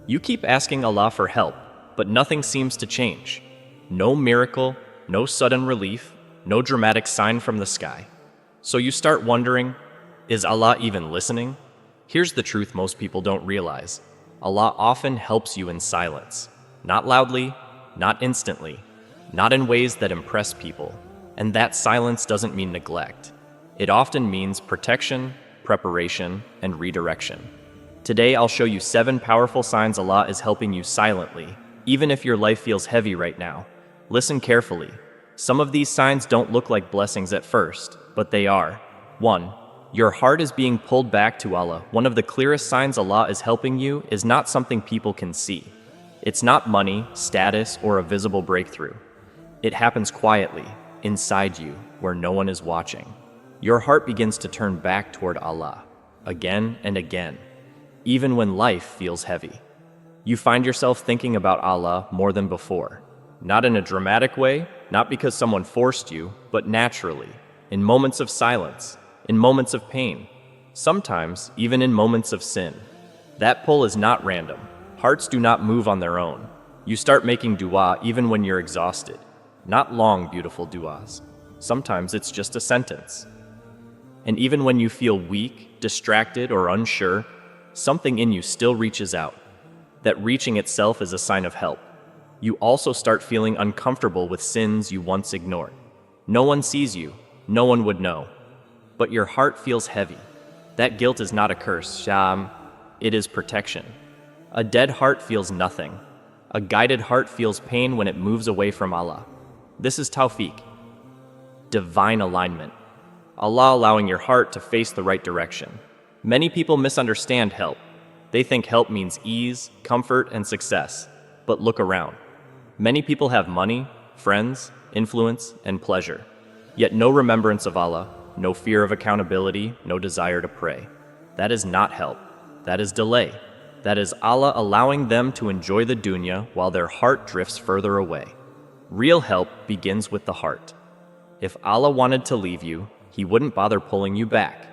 You keep asking Allah for help, but nothing seems to change. No miracle, no sudden relief, no dramatic sign from the sky. So you start wondering, is Allah even listening? Here's the truth most people don't realize. Allah often helps you in silence. Not loudly, not instantly, not in ways that impress people. And that silence doesn't mean neglect. It often means protection, preparation, and redirection. Today, I'll show you 7 powerful signs Allah is helping you silently, even if your life feels heavy right now. Listen carefully. Some of these signs don't look like blessings at first, but they are. 1. Your heart is being pulled back to Allah. One of the clearest signs Allah is helping you is not something people can see. It's not money, status, or a visible breakthrough. It happens quietly, inside you, where no one is watching. Your heart begins to turn back toward Allah, again and again, even when life feels heavy. You find yourself thinking about Allah more than before. Not in a dramatic way, not because someone forced you, but naturally, in moments of silence, in moments of pain, sometimes even in moments of sin. That pull is not random. Hearts do not move on their own. You start making dua even when you're exhausted. Not long, beautiful duas. Sometimes it's just a sentence. And even when you feel weak, distracted, or unsure, something in you still reaches out. That reaching itself is a sign of help. You also start feeling uncomfortable with sins you once ignored. No one sees you, no one would know. But your heart feels heavy. That guilt is not a curse, it is protection. A dead heart feels nothing. A guided heart feels pain when it moves away from Allah. This is tawfiq, divine alignment. Allah allowing your heart to face the right direction. Many people misunderstand help. They think help means ease, comfort, and success. But look around. Many people have money, friends, influence, and pleasure. Yet no remembrance of Allah, no fear of accountability, no desire to pray. That is not help. That is delay. That is Allah allowing them to enjoy the dunya while their heart drifts further away. Real help begins with the heart. If Allah wanted to leave you, He wouldn't bother pulling you back.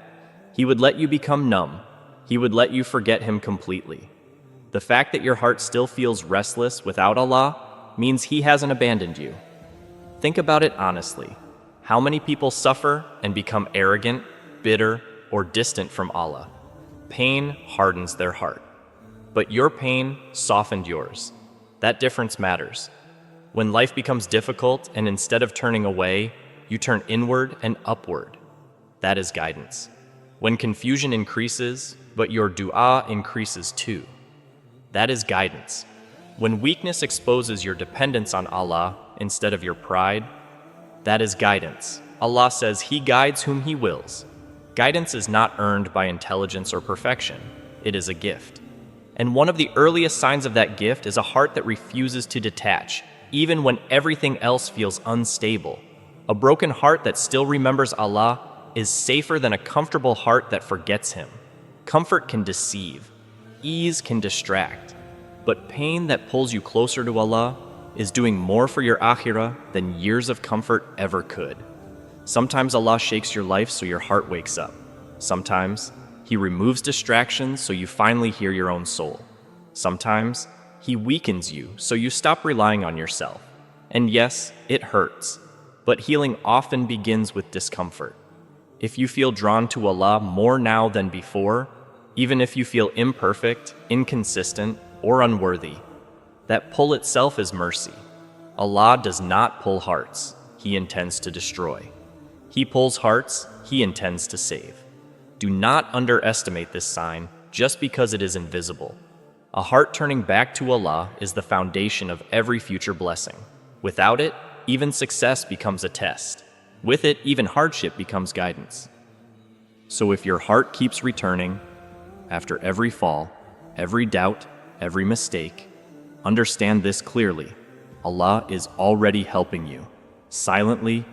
He would let you become numb. He would let you forget Him completely. The fact that your heart still feels restless without Allah means He hasn't abandoned you. Think about it honestly. How many people suffer and become arrogant, bitter, or distant from Allah? Pain hardens their heart. But your pain softened yours. That difference matters. When life becomes difficult and instead of turning away, you turn inward and upward. That is guidance. When confusion increases, but your dua increases too. That is guidance. When weakness exposes your dependence on Allah instead of your pride, that is guidance. Allah says He guides whom He wills. Guidance is not earned by intelligence or perfection. It is a gift. And one of the earliest signs of that gift is a heart that refuses to detach, even when everything else feels unstable. A broken heart that still remembers Allah is safer than a comfortable heart that forgets Him. Comfort can deceive. Ease can distract. But pain that pulls you closer to Allah is doing more for your akhirah than years of comfort ever could. Sometimes Allah shakes your life so your heart wakes up. Sometimes He removes distractions so you finally hear your own soul. Sometimes He weakens you so you stop relying on yourself. And yes, it hurts. But healing often begins with discomfort. If you feel drawn to Allah more now than before, even if you feel imperfect, inconsistent, or unworthy, that pull itself is mercy. Allah does not pull hearts. He intends to destroy. He pulls hearts. He intends to save. Do not underestimate this sign just because it is invisible. A heart turning back to Allah is the foundation of every future blessing. Without it, even success becomes a test. With it, even hardship becomes guidance. So if your heart keeps returning, after every fall, every doubt, every mistake, understand this clearly. Allah is already helping you, silently,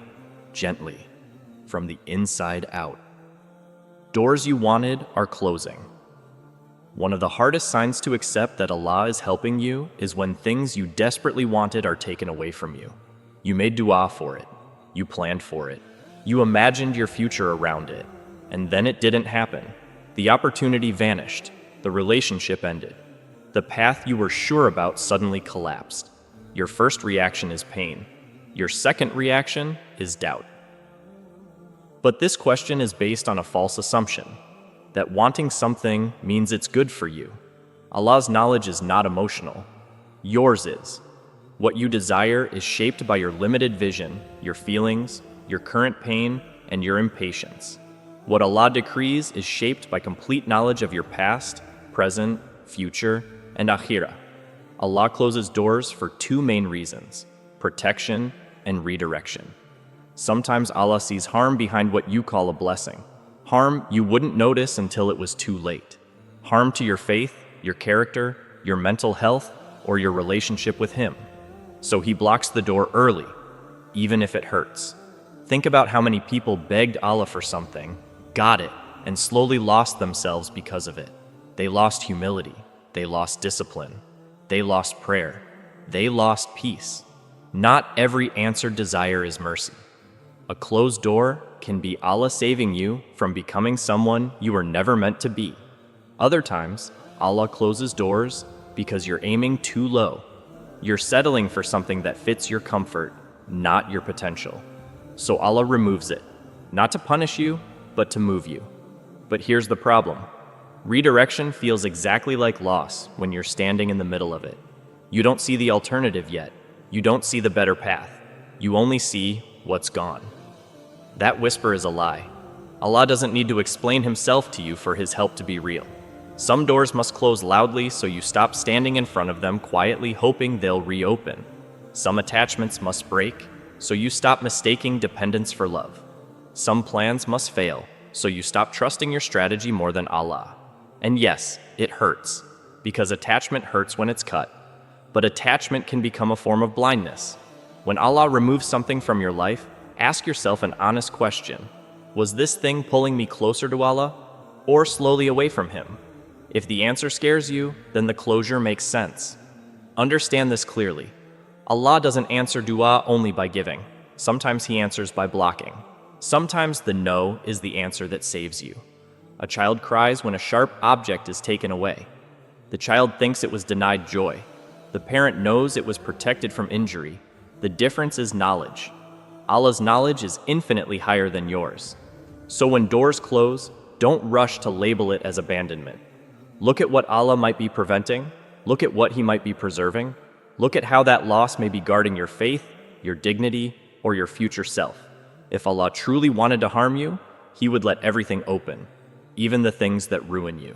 gently, from the inside out. Doors you wanted are closing. One of the hardest signs to accept that Allah is helping you is when things you desperately wanted are taken away from you. You made dua for it. You planned for it. You imagined your future around it. And then it didn't happen. The opportunity vanished. The relationship ended. The path you were sure about suddenly collapsed. Your first reaction is pain. Your second reaction is doubt. But this question is based on a false assumption, that wanting something means it's good for you. Allah's knowledge is not emotional. Yours is. What you desire is shaped by your limited vision, your feelings, your current pain, and your impatience. What Allah decrees is shaped by complete knowledge of your past, present, future, and akhirah. Allah closes doors for two main reasons: protection and redirection. Sometimes Allah sees harm behind what you call a blessing. Harm you wouldn't notice until it was too late. Harm to your faith, your character, your mental health, or your relationship with Him. So He blocks the door early, even if it hurts. Think about how many people begged Allah for something, got it, and slowly lost themselves because of it. They lost humility. They lost discipline. They lost prayer. They lost peace. Not every answered desire is mercy. A closed door can be Allah saving you from becoming someone you were never meant to be. Other times, Allah closes doors because you're aiming too low. You're settling for something that fits your comfort, not your potential. So Allah removes it, not to punish you, but to move you. But here's the problem. Redirection feels exactly like loss when you're standing in the middle of it. You don't see the alternative yet. You don't see the better path. You only see what's gone. That whisper is a lie. Allah doesn't need to explain Himself to you for His help to be real. Some doors must close loudly so you stop standing in front of them quietly hoping they'll reopen. Some attachments must break so you stop mistaking dependence for love. Some plans must fail so you stop trusting your strategy more than Allah. And yes, it hurts, because attachment hurts when it's cut. But attachment can become a form of blindness. When Allah removes something from your life, ask yourself an honest question. Was this thing pulling me closer to Allah, or slowly away from Him? If the answer scares you, then the closure makes sense. Understand this clearly. Allah doesn't answer dua only by giving. Sometimes He answers by blocking. Sometimes the no is the answer that saves you. A child cries when a sharp object is taken away. The child thinks it was denied joy. The parent knows it was protected from injury. The difference is knowledge. Allah's knowledge is infinitely higher than yours. So when doors close, don't rush to label it as abandonment. Look at what Allah might be preventing. Look at what He might be preserving. Look at how that loss may be guarding your faith, your dignity, or your future self. If Allah truly wanted to harm you, He would let everything open, even the things that ruin you.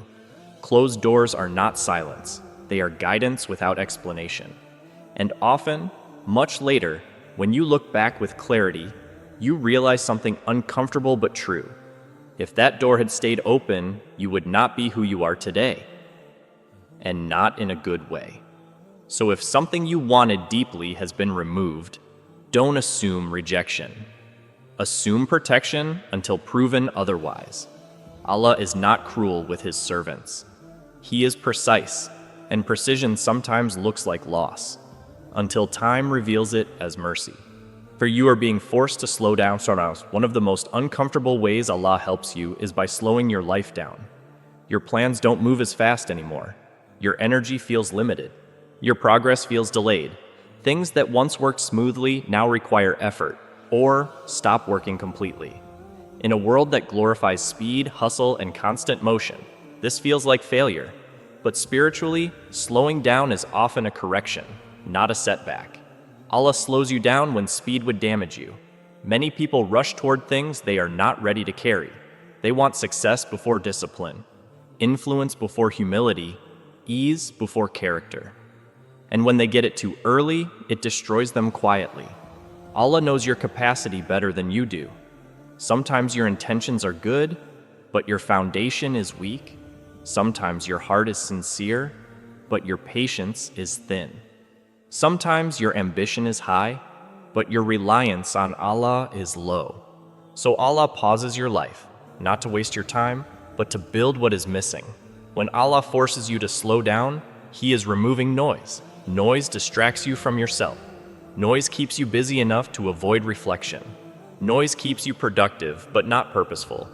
Closed doors are not silence. They are guidance without explanation. And often, much later, when you look back with clarity, you realize something uncomfortable but true. If that door had stayed open, you would not be who you are today. And not in a good way. So if something you wanted deeply has been removed, don't assume rejection. Assume protection until proven otherwise. Allah is not cruel with His servants. He is precise, and precision sometimes looks like loss, until time reveals it as mercy. For you are being forced to slow down. One of the most uncomfortable ways Allah helps you is by slowing your life down. Your plans don't move as fast anymore. Your energy feels limited. Your progress feels delayed. Things that once worked smoothly now require effort, or stop working completely. In a world that glorifies speed, hustle, and constant motion, this feels like failure. But spiritually, slowing down is often a correction, not a setback. Allah slows you down when speed would damage you. Many people rush toward things they are not ready to carry. They want success before discipline, influence before humility, ease before character. And when they get it too early, it destroys them quietly. Allah knows your capacity better than you do. Sometimes your intentions are good, but your foundation is weak. Sometimes your heart is sincere, but your patience is thin. Sometimes your ambition is high, but your reliance on Allah is low. So Allah pauses your life, not to waste your time, but to build what is missing. When Allah forces you to slow down, He is removing noise. Noise distracts you from yourself. Noise keeps you busy enough to avoid reflection. Noise keeps you productive, but not purposeful.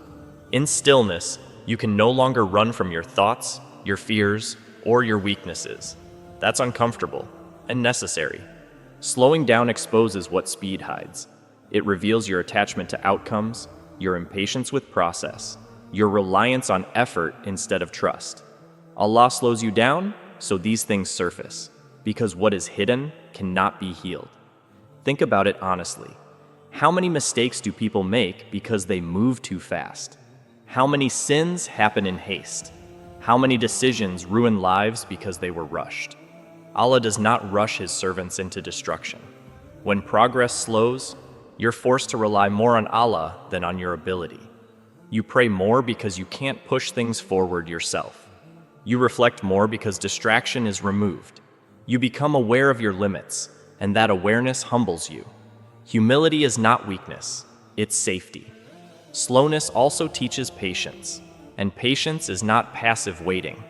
In stillness, you can no longer run from your thoughts, your fears, or your weaknesses. That's uncomfortable and necessary. Slowing down exposes what speed hides. It reveals your attachment to outcomes, your impatience with process, your reliance on effort instead of trust. Allah slows you down so these things surface, because what is hidden cannot be healed. Think about it honestly. How many mistakes do people make because they move too fast? How many sins happen in haste? How many decisions ruin lives because they were rushed? Allah does not rush His servants into destruction. When progress slows, you're forced to rely more on Allah than on your ability. You pray more because you can't push things forward yourself. You reflect more because distraction is removed. You become aware of your limits, and that awareness humbles you. Humility is not weakness, it's safety. Slowness also teaches patience, and patience is not passive waiting.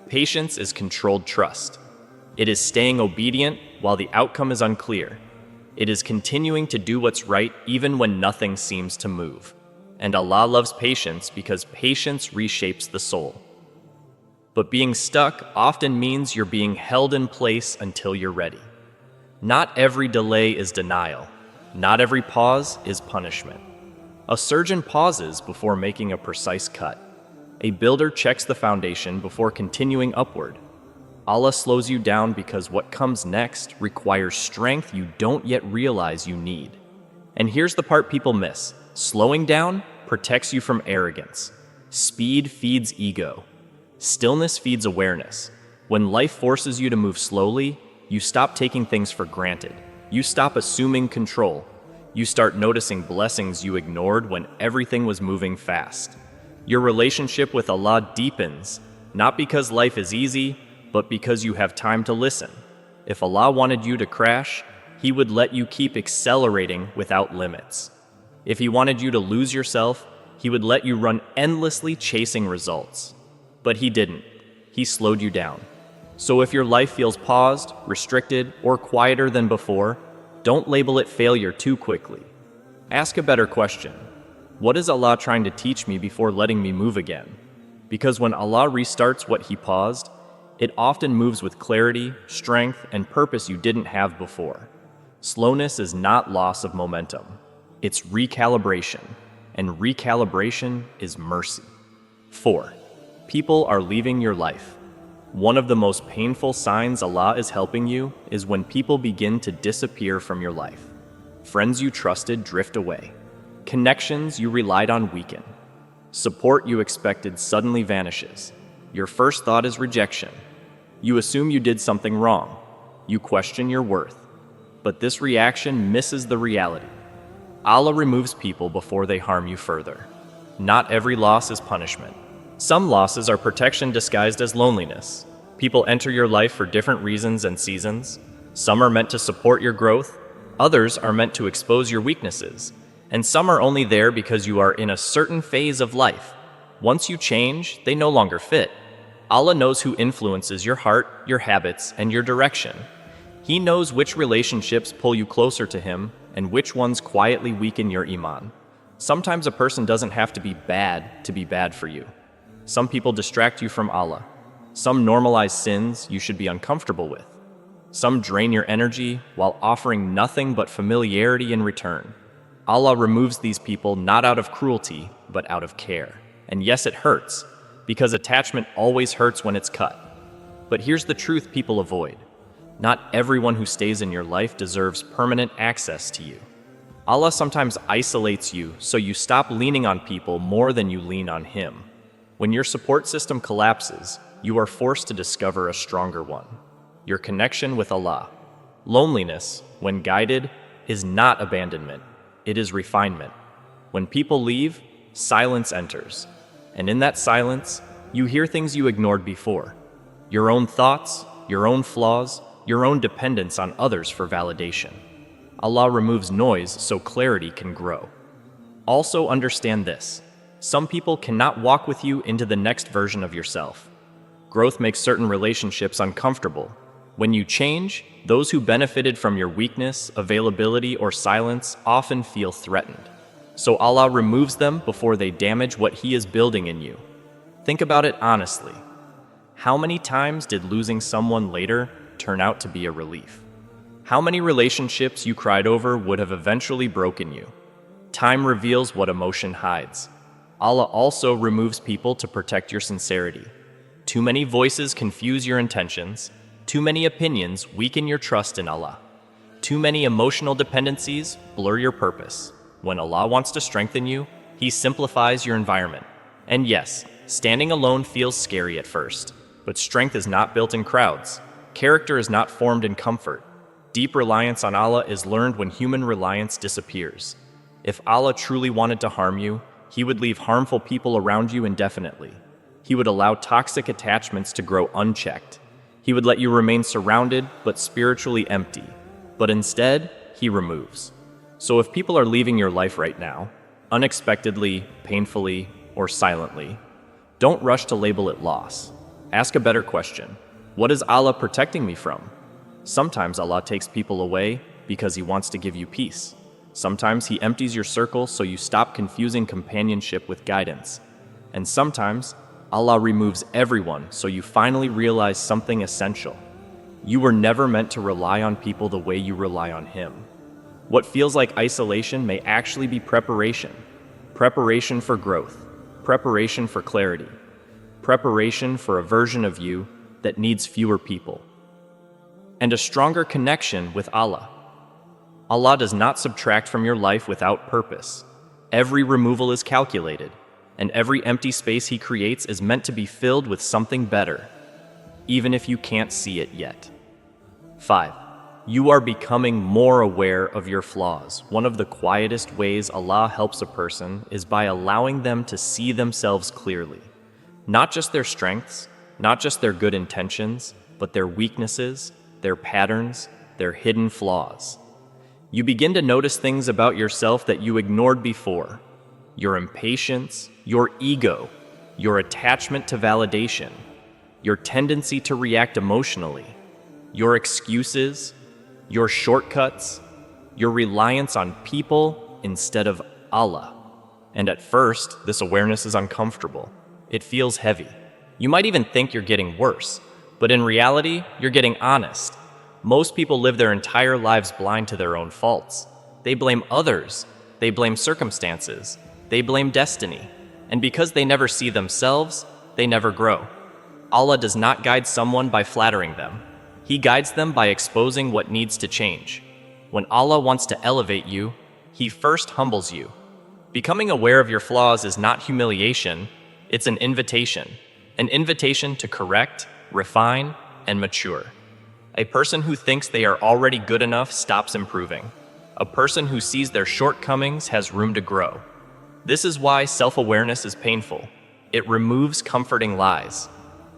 Patience is controlled trust. It is staying obedient while the outcome is unclear. It is continuing to do what's right even when nothing seems to move. And Allah loves patience because patience reshapes the soul. But being stuck often means you're being held in place until you're ready. Not every delay is denial. Not every pause is punishment. A surgeon pauses before making a precise cut. A builder checks the foundation before continuing upward. Allah slows you down because what comes next requires strength you don't yet realize you need. And here's the part people miss. Slowing down protects you from arrogance. Speed feeds ego. Stillness feeds awareness. When life forces you to move slowly, you stop taking things for granted. You stop assuming control. You start noticing blessings you ignored when everything was moving fast. Your relationship with Allah deepens, not because life is easy, but because you have time to listen. If Allah wanted you to crash, He would let you keep accelerating without limits. If He wanted you to lose yourself, He would let you run endlessly chasing results. But He didn't. He slowed you down. So if your life feels paused, restricted, or quieter than before, don't label it failure too quickly. Ask a better question. What is Allah trying to teach me before letting me move again? Because when Allah restarts what He paused, it often moves with clarity, strength, and purpose you didn't have before. Slowness is not loss of momentum. It's recalibration, and recalibration is mercy. 4. People are leaving your life. One of the most painful signs Allah is helping you is when people begin to disappear from your life. Friends you trusted drift away. Connections you relied on weaken. Support you expected suddenly vanishes. Your first thought is rejection. You assume you did something wrong. You question your worth. But this reaction misses the reality. Allah removes people before they harm you further. Not every loss is punishment. Some losses are protection disguised as loneliness. People enter your life for different reasons and seasons. Some are meant to support your growth. Others are meant to expose your weaknesses. And some are only there because you are in a certain phase of life. Once you change, they no longer fit. Allah knows who influences your heart, your habits, and your direction. He knows which relationships pull you closer to Him and which ones quietly weaken your iman. Sometimes a person doesn't have to be bad for you. Some people distract you from Allah. Some normalize sins you should be uncomfortable with. Some drain your energy while offering nothing but familiarity in return. Allah removes these people not out of cruelty, but out of care. And yes, it hurts, because attachment always hurts when it's cut. But here's the truth people avoid. Not everyone who stays in your life deserves permanent access to you. Allah sometimes isolates you so you stop leaning on people more than you lean on Him. When your support system collapses, you are forced to discover a stronger one. Your connection with Allah. Loneliness, when guided, is not abandonment. It is refinement. When people leave, silence enters. And in that silence, you hear things you ignored before. Your own thoughts, your own flaws, your own dependence on others for validation. Allah removes noise so clarity can grow. Also understand this. Some people cannot walk with you into the next version of yourself. Growth makes certain relationships uncomfortable. When you change, those who benefited from your weakness, availability, or silence often feel threatened. So Allah removes them before they damage what He is building in you. Think about it honestly. How many times did losing someone later turn out to be a relief? How many relationships you cried over would have eventually broken you? Time reveals what emotion hides. Allah also removes people to protect your sincerity. Too many voices confuse your intentions. Too many opinions weaken your trust in Allah. Too many emotional dependencies blur your purpose. When Allah wants to strengthen you, He simplifies your environment. And yes, standing alone feels scary at first, but strength is not built in crowds. Character is not formed in comfort. Deep reliance on Allah is learned when human reliance disappears. If Allah truly wanted to harm you, He would leave harmful people around you indefinitely. He would allow toxic attachments to grow unchecked. He would let you remain surrounded but spiritually empty. But instead, He removes. So if people are leaving your life right now, unexpectedly, painfully, or silently, don't rush to label it loss. Ask a better question. What is Allah protecting me from? Sometimes Allah takes people away because He wants to give you peace. Sometimes He empties your circle so you stop confusing companionship with guidance. And sometimes Allah removes everyone so you finally realize something essential. You were never meant to rely on people the way you rely on Him. What feels like isolation may actually be preparation. Preparation for growth. Preparation for clarity. Preparation for a version of you that needs fewer people. And a stronger connection with Allah. Allah does not subtract from your life without purpose. Every removal is calculated, and every empty space He creates is meant to be filled with something better, even if you can't see it yet. 5. You are becoming more aware of your flaws. One of the quietest ways Allah helps a person is by allowing them to see themselves clearly. Not just their strengths, not just their good intentions, but their weaknesses, their patterns, their hidden flaws. You begin to notice things about yourself that you ignored before. Your impatience, your ego, your attachment to validation, your tendency to react emotionally, your excuses, your shortcuts, your reliance on people instead of Allah. And at first, this awareness is uncomfortable. It feels heavy. You might even think you're getting worse, but in reality, you're getting honest. Most people live their entire lives blind to their own faults. They blame others. They blame circumstances. They blame destiny. And because they never see themselves, they never grow. Allah does not guide someone by flattering them. He guides them by exposing what needs to change. When Allah wants to elevate you, He first humbles you. Becoming aware of your flaws is not humiliation, it's an invitation to correct, refine, and mature. A person who thinks they are already good enough stops improving. A person who sees their shortcomings has room to grow. This is why self-awareness is painful. It removes comforting lies.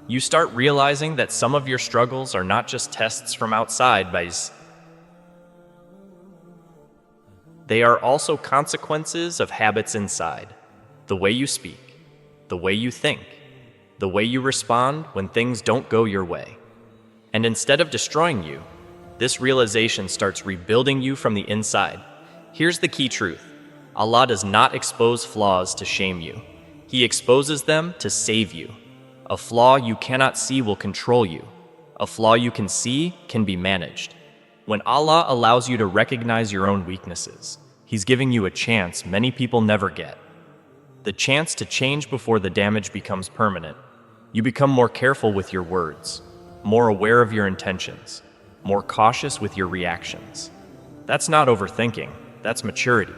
You start realizing that some of your struggles are not just tests from outside, but they are also consequences of habits inside. The way you speak, the way you think, the way you respond when things don't go your way. And instead of destroying you, this realization starts rebuilding you from the inside. Here's the key truth. Allah does not expose flaws to shame you. He exposes them to save you. A flaw you cannot see will control you. A flaw you can see can be managed. When Allah allows you to recognize your own weaknesses, He's giving you a chance many people never get. The chance to change before the damage becomes permanent. You become more careful with your words, more aware of your intentions, more cautious with your reactions. That's not overthinking, that's maturity.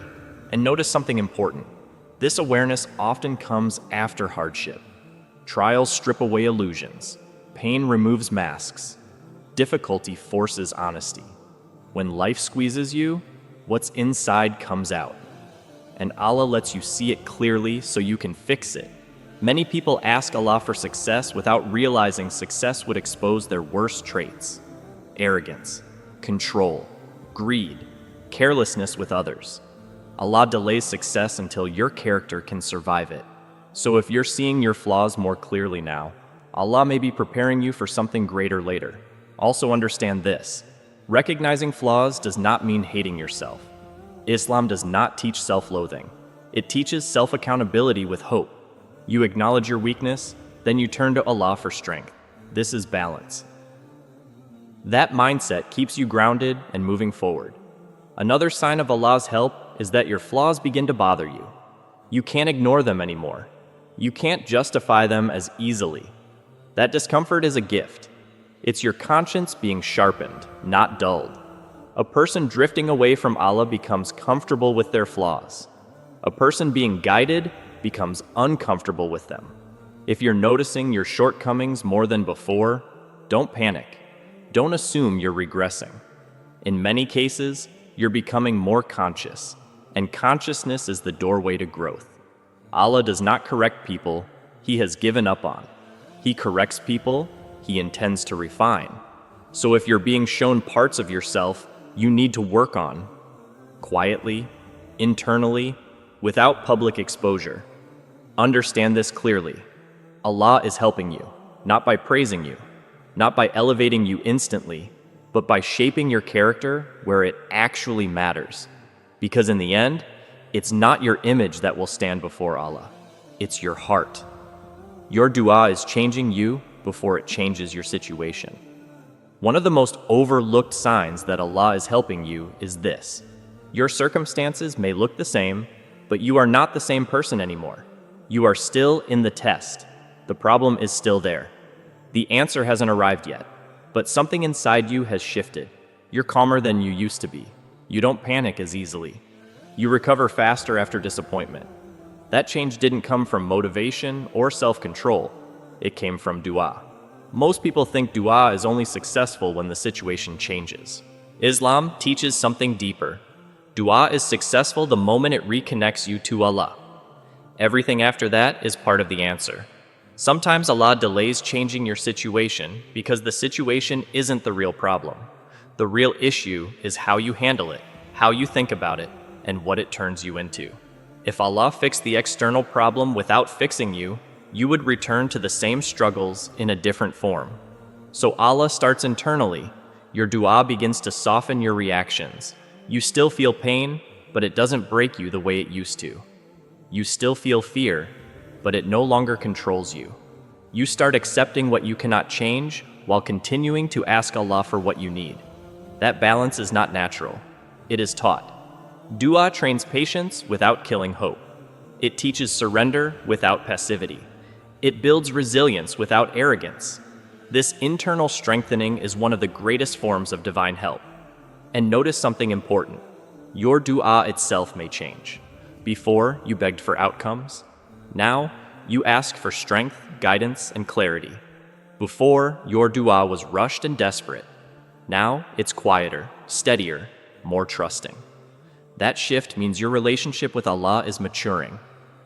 And notice something important. This awareness often comes after hardship. Trials strip away illusions. Pain removes masks. Difficulty forces honesty. When life squeezes you, what's inside comes out. And Allah lets you see it clearly so you can fix it. Many people ask Allah for success without realizing success would expose their worst traits. Arrogance, control, greed, carelessness with others. Allah delays success until your character can survive it. So if you're seeing your flaws more clearly now, Allah may be preparing you for something greater later. Also understand this. Recognizing flaws does not mean hating yourself. Islam does not teach self-loathing. It teaches self-accountability with hope. You acknowledge your weakness, then you turn to Allah for strength. This is balance. That mindset keeps you grounded and moving forward. Another sign of Allah's help is that your flaws begin to bother you. You can't ignore them anymore. You can't justify them as easily. That discomfort is a gift. It's your conscience being sharpened, not dulled. A person drifting away from Allah becomes comfortable with their flaws. A person being guided becomes uncomfortable with them. If you're noticing your shortcomings more than before, don't panic. Don't assume you're regressing. In many cases, you're becoming more conscious, and consciousness is the doorway to growth. Allah does not correct people He has given up on. He corrects people He intends to refine. So if you're being shown parts of yourself you need to work on, quietly, internally, without public exposure, understand this clearly. Allah is helping you, not by praising you, not by elevating you instantly, but by shaping your character where it actually matters. Because in the end, it's not your image that will stand before Allah. It's your heart. Your dua is changing you before it changes your situation. One of the most overlooked signs that Allah is helping you is this. Your circumstances may look the same, but you are not the same person anymore. You are still in the test. The problem is still there. The answer hasn't arrived yet, but something inside you has shifted. You're calmer than you used to be. You don't panic as easily. You recover faster after disappointment. That change didn't come from motivation or self-control. It came from dua. Most people think dua is only successful when the situation changes. Islam teaches something deeper. Dua is successful the moment it reconnects you to Allah. Everything after that is part of the answer. Sometimes Allah delays changing your situation because the situation isn't the real problem. The real issue is how you handle it, how you think about it, and what it turns you into. If Allah fixed the external problem without fixing you, you would return to the same struggles in a different form. So Allah starts internally. Your dua begins to soften your reactions. You still feel pain, but it doesn't break you the way it used to. You still feel fear, but it no longer controls you. You start accepting what you cannot change while continuing to ask Allah for what you need. That balance is not natural. It is taught. Dua trains patience without killing hope. It teaches surrender without passivity. It builds resilience without arrogance. This internal strengthening is one of the greatest forms of divine help. And notice something important. Your dua itself may change. Before, you begged for outcomes. Now, you ask for strength, guidance, and clarity. Before, your dua was rushed and desperate. Now, it's quieter, steadier, more trusting. That shift means your relationship with Allah is maturing.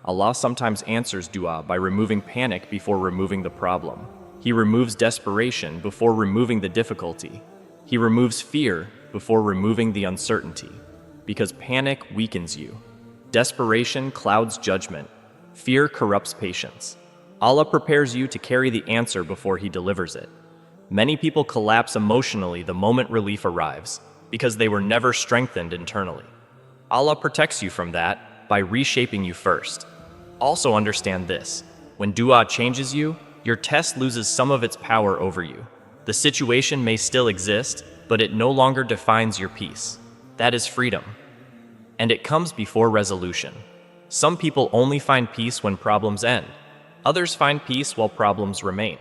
Allah sometimes answers dua by removing panic before removing the problem. He removes desperation before removing the difficulty. He removes fear before removing the uncertainty. Because panic weakens you. Desperation clouds judgment. Fear corrupts patience. Allah prepares you to carry the answer before He delivers it. Many people collapse emotionally the moment relief arrives because they were never strengthened internally. Allah protects you from that by reshaping you first. Also understand this. When dua changes you, your test loses some of its power over you. The situation may still exist, but it no longer defines your peace. That is freedom. And it comes before resolution. Some people only find peace when problems end. Others find peace while problems remain.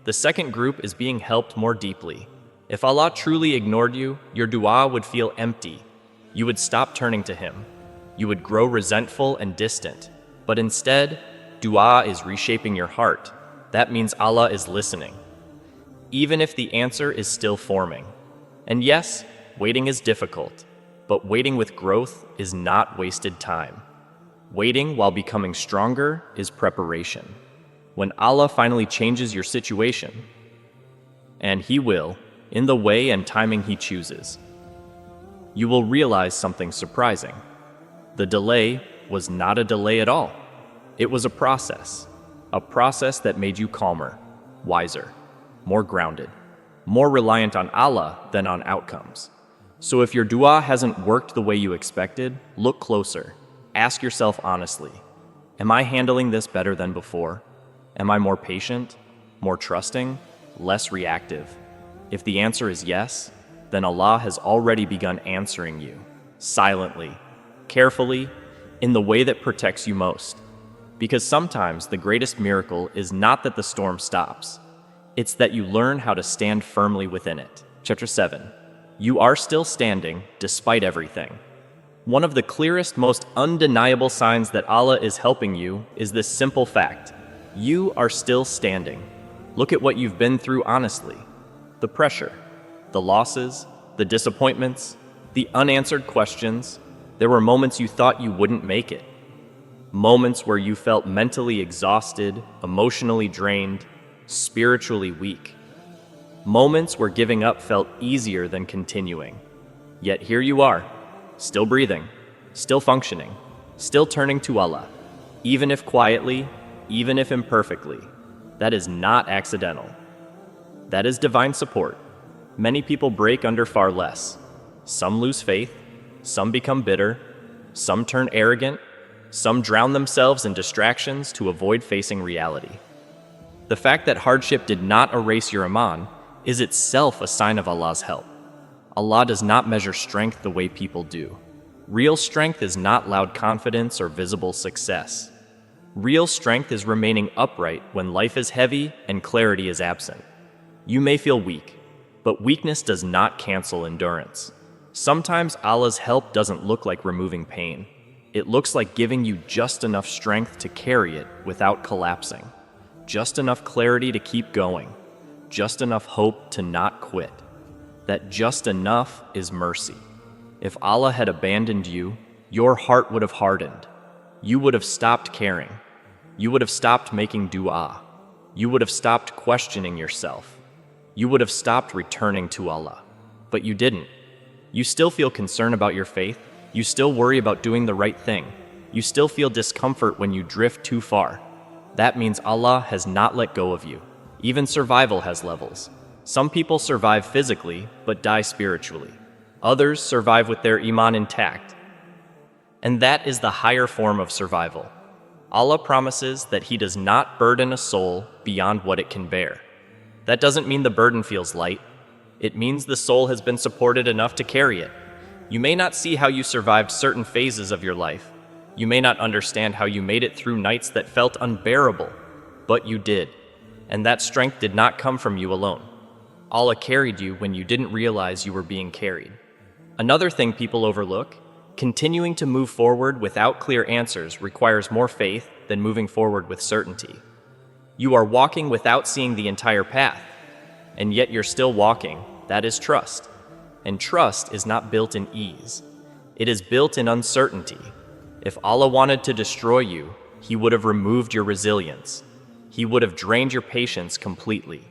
The second group is being helped more deeply. If Allah truly ignored you, your dua would feel empty. You would stop turning to Him. You would grow resentful and distant. But instead, dua is reshaping your heart. That means Allah is listening, even if the answer is still forming. And yes, waiting is difficult, but waiting with growth is not wasted time. Waiting while becoming stronger is preparation. When Allah finally changes your situation, and He will, in the way and timing He chooses, you will realize something surprising. The delay was not a delay at all. It was a process that made you calmer, wiser, more grounded, more reliant on Allah than on outcomes. So if your dua hasn't worked the way you expected, look closer. Ask yourself honestly, am I handling this better than before? Am I more patient, more trusting, less reactive? If the answer is yes, then Allah has already begun answering you, silently, carefully, in the way that protects you most. Because sometimes the greatest miracle is not that the storm stops, it's that you learn how to stand firmly within it. Chapter 7. You are still standing despite everything. One of the clearest, most undeniable signs that Allah is helping you is this simple fact. You are still standing. Look at what you've been through honestly. The pressure, the losses, the disappointments, the unanswered questions. There were moments you thought you wouldn't make it. Moments where you felt mentally exhausted, emotionally drained, spiritually weak. Moments where giving up felt easier than continuing. Yet here you are, still breathing, still functioning, still turning to Allah, even if quietly, even if imperfectly. That is not accidental. That is divine support. Many people break under far less. Some lose faith, some become bitter, some turn arrogant, some drown themselves in distractions to avoid facing reality. The fact that hardship did not erase your iman is itself a sign of Allah's help. Allah does not measure strength the way people do. Real strength is not loud confidence or visible success. Real strength is remaining upright when life is heavy and clarity is absent. You may feel weak, but weakness does not cancel endurance. Sometimes Allah's help doesn't look like removing pain. It looks like giving you just enough strength to carry it without collapsing, just enough clarity to keep going, just enough hope to not quit. That just enough is mercy. If Allah had abandoned you, your heart would have hardened. You would have stopped caring. You would have stopped making dua. You would have stopped questioning yourself. You would have stopped returning to Allah. But you didn't. You still feel concern about your faith. You still worry about doing the right thing. You still feel discomfort when you drift too far. That means Allah has not let go of you. Even survival has levels. Some people survive physically, but die spiritually. Others survive with their iman intact. And that is the higher form of survival. Allah promises that He does not burden a soul beyond what it can bear. That doesn't mean the burden feels light. It means the soul has been supported enough to carry it. You may not see how you survived certain phases of your life. You may not understand how you made it through nights that felt unbearable, but you did. And that strength did not come from you alone. Allah carried you when you didn't realize you were being carried. Another thing people overlook, continuing to move forward without clear answers requires more faith than moving forward with certainty. You are walking without seeing the entire path, and yet you're still walking. That is trust. And trust is not built in ease. It is built in uncertainty. If Allah wanted to destroy you, He would have removed your resilience. He would have drained your patience completely.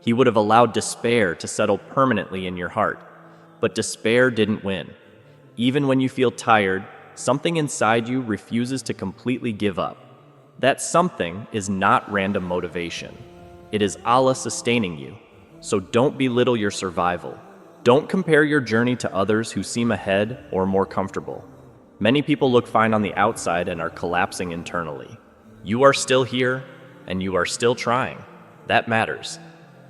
He would have allowed despair to settle permanently in your heart. But despair didn't win. Even when you feel tired, something inside you refuses to completely give up. That something is not random motivation. It is Allah sustaining you. So don't belittle your survival. Don't compare your journey to others who seem ahead or more comfortable. Many people look fine on the outside and are collapsing internally. You are still here, and you are still trying. That matters.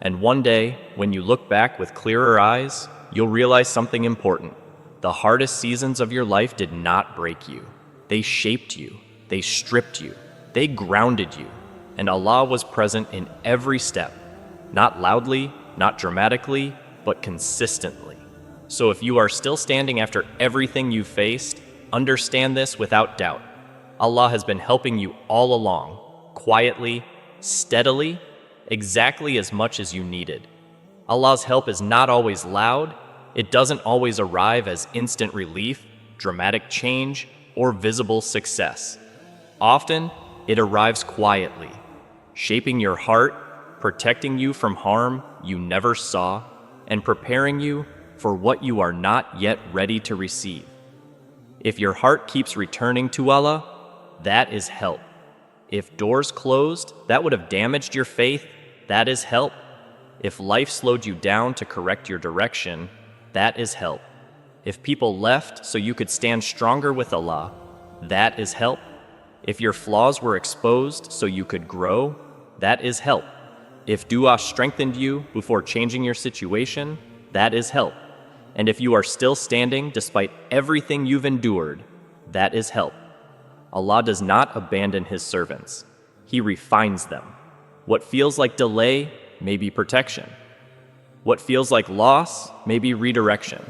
And one day, when you look back with clearer eyes, you'll realize something important. The hardest seasons of your life did not break you. They shaped you. They stripped you. They grounded you. And Allah was present in every step. Not loudly, not dramatically, but consistently. So if you are still standing after everything you've faced, understand this without doubt. Allah has been helping you all along, quietly, steadily, exactly as much as you needed. Allah's help is not always loud. It doesn't always arrive as instant relief, dramatic change, or visible success. Often, it arrives quietly, shaping your heart, protecting you from harm you never saw, and preparing you for what you are not yet ready to receive. If your heart keeps returning to Allah, that is help. If doors closed that would have damaged your faith, that is help. If life slowed you down to correct your direction, that is help. If people left so you could stand stronger with Allah, that is help. If your flaws were exposed so you could grow, that is help. If dua strengthened you before changing your situation, that is help. And if you are still standing despite everything you've endured, that is help. Allah does not abandon His servants. He refines them. What feels like delay may be protection. What feels like loss may be redirection.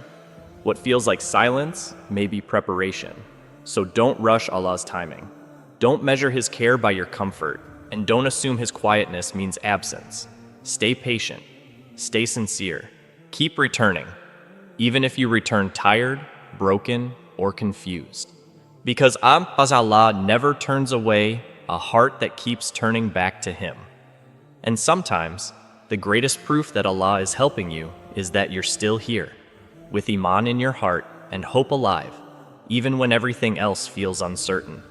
What feels like silence may be preparation. So don't rush Allah's timing. Don't measure His care by your comfort, and don't assume His quietness means absence. Stay patient. Stay sincere. Keep returning, even if you return tired, broken, or confused. Because Allah never turns away a heart that keeps turning back to Him. And sometimes, the greatest proof that Allah is helping you is that you're still here, with Iman in your heart and hope alive, even when everything else feels uncertain.